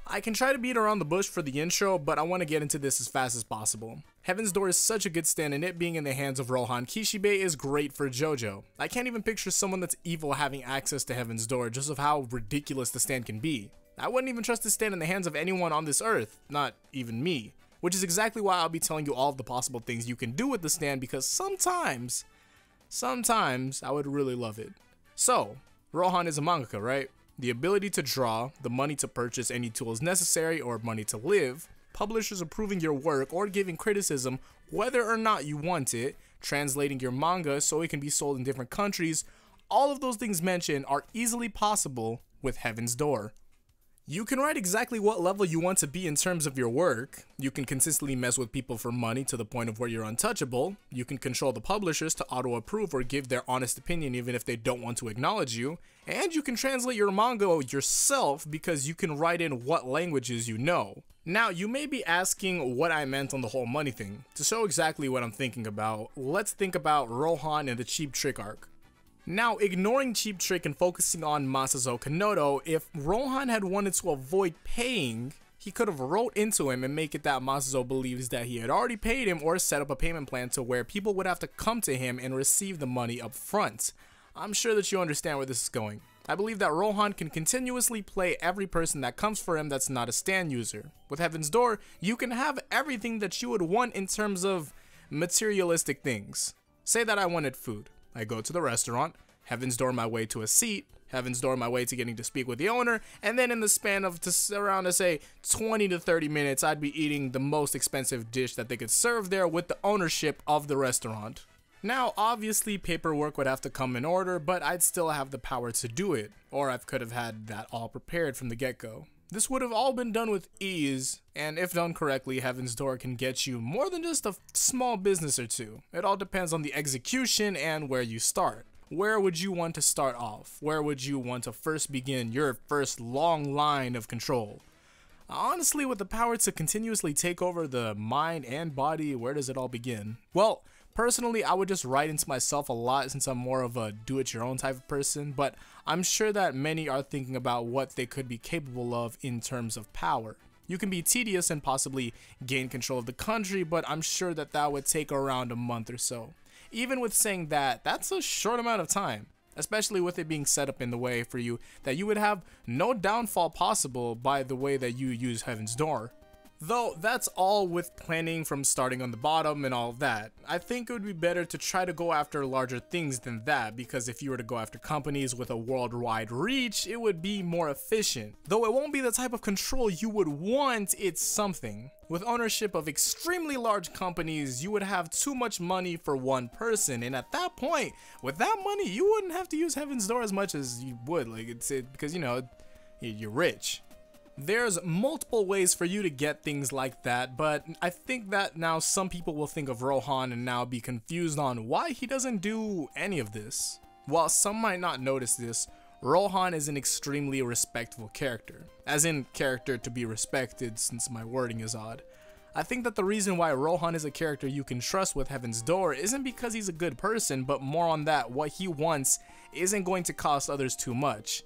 I can try to beat around the bush for the intro, but I want to get into this as fast as possible. Heaven's Door is such a good stand, and it being in the hands of Rohan Kishibe is great for JoJo. I can't even picture someone that's evil having access to Heaven's Door just of how ridiculous the stand can be. I wouldn't even trust this stand in the hands of anyone on this earth, not even me. Which is exactly why I'll be telling you all of the possible things you can do with the stand, because sometimes I would really love it. So, Rohan is a mangaka, right? The ability to draw, the money to purchase any tools necessary or money to live, publishers approving your work or giving criticism whether or not you want it, translating your manga so it can be sold in different countries, all of those things mentioned are easily possible with Heaven's Door. You can write exactly what level you want to be in terms of your work. You can consistently mess with people for money to the point of where you're untouchable. You can control the publishers to auto-approve or give their honest opinion even if they don't want to acknowledge you. And you can translate your manga yourself because you can write in what languages you know. Now, you may be asking what I meant on the whole money thing. To show exactly what I'm thinking about, let's think about Rohan and the Cheap Trick arc. Now, ignoring Cheap Trick and focusing on Masazo Kanoto, if Rohan had wanted to avoid paying, he could have wrote into him and make it that Masazo believes that he had already paid him, or set up a payment plan to where people would have to come to him and receive the money up front. I'm sure that you understand where this is going. I believe that Rohan can continuously play every person that comes for him that's not a stand user. With Heaven's Door, you can have everything that you would want in terms of materialistic things. Say that I wanted food. I go to the restaurant, Heaven's Door my way to a seat, Heaven's Door my way to getting to speak with the owner, and then in the span of around, say, 20 to 30 minutes, I'd be eating the most expensive dish that they could serve there with the ownership of the restaurant. Now, obviously, paperwork would have to come in order, but I'd still have the power to do it, or I could have had that all prepared from the get-go. This would have all been done with ease, and if done correctly, Heaven's Door can get you more than just a small business or two. It all depends on the execution and where you start. Where would you want to start off? Where would you want to first begin your first long line of control? Honestly, with the power to continuously take over the mind and body, where does it all begin? Well, personally, I would just write into myself a lot since I'm more of a do-it-your-own type of person, but I'm sure that many are thinking about what they could be capable of in terms of power. You can be tedious and possibly gain control of the country, but I'm sure that that would take around a month or so. Even with saying that, that's a short amount of time, especially with it being set up in the way for you that you would have no downfall possible by the way that you use Heaven's Door. Though that's all with planning from starting on the bottom and all of that. I think it would be better to try to go after larger things than that, because if you were to go after companies with a worldwide reach, it would be more efficient. Though it won't be the type of control you would want, it's something. With ownership of extremely large companies, you would have too much money for one person, and at that point, with that money, you wouldn't have to use Heaven's Door as much as you would, because you know, you're rich. There's multiple ways for you to get things like that, but I think that now some people will think of Rohan and now be confused on why he doesn't do any of this. While some might not notice this, Rohan is an extremely respectful character, as in character to be respected since my wording is odd. I think that the reason why Rohan is a character you can trust with Heaven's Door isn't because he's a good person, but more on that what he wants isn't going to cost others too much.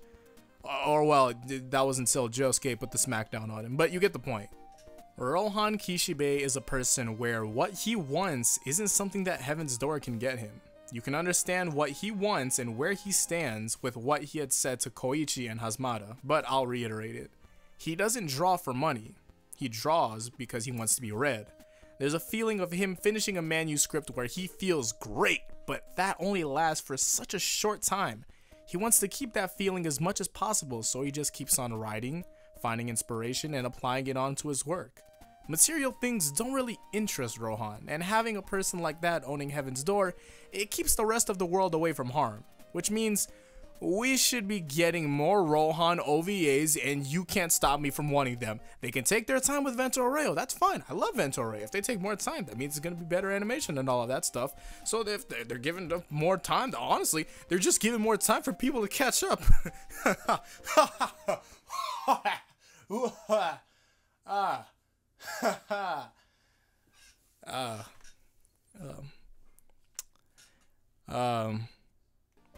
Or well, that was until Josuke put the smackdown on him, but you get the point. Rohan Kishibe is a person where what he wants isn't something that Heaven's Door can get him. You can understand what he wants and where he stands with what he had said to Koichi and Hazmata, but I'll reiterate it. He doesn't draw for money. He draws because he wants to be read. There's a feeling of him finishing a manuscript where he feels great, but that only lasts for such a short time. He wants to keep that feeling as much as possible, so he just keeps on writing, finding inspiration, and applying it onto his work. Material things don't really interest Rohan, and having a person like that owning Heaven's Door, it keeps the rest of the world away from harm, which means we should be getting more Rohan OVAs, and you can't stop me from wanting them. They can take their time with Vento Arreo, that's fine, I love Vento Arreo. If they take more time, that means it's going to be better animation and all of that stuff. So if they're giving more time, honestly, they're just giving more time for people to catch up.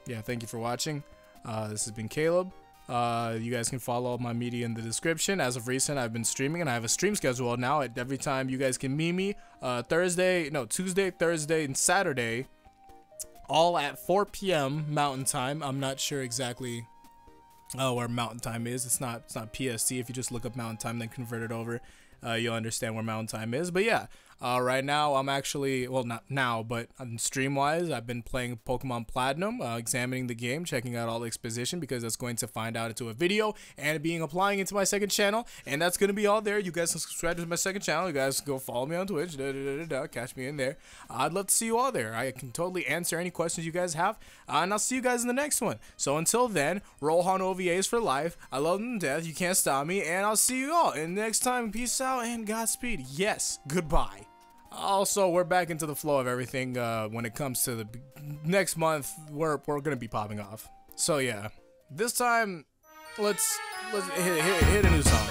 Yeah, thank you for watching. This has been Caleb. You guys can follow all my media in the description. As of recent, I've been streaming, and I have a stream schedule now. At every time you guys can meet me, Tuesday, Thursday, and Saturday, all at 4 p.m. Mountain Time. I'm not sure exactly where Mountain Time is. It's not PST. If you just look up Mountain Time, then convert it over, you'll understand where Mountain Time is. But yeah, right now I'm actually, well, not now, but stream wise, I've been playing Pokemon Platinum, examining the game, checking out all the exposition, because that's going to find out into a video and applying into my second channel, and that's going to be all there. You guys can subscribe to my second channel. You guys go follow me on Twitch, catch me in there. I'd love to see you all there. I can totally answer any questions you guys have, and I'll see you guys in the next one. So until then, Rohan OVAs for life. I love them to death. You can't stop me, and I'll see you all in the next time. Peace out and Godspeed. Yes, goodbye. Also, we're back into the flow of everything. When it comes to the next month, we're gonna be popping off. So yeah, this time let's hit a new song.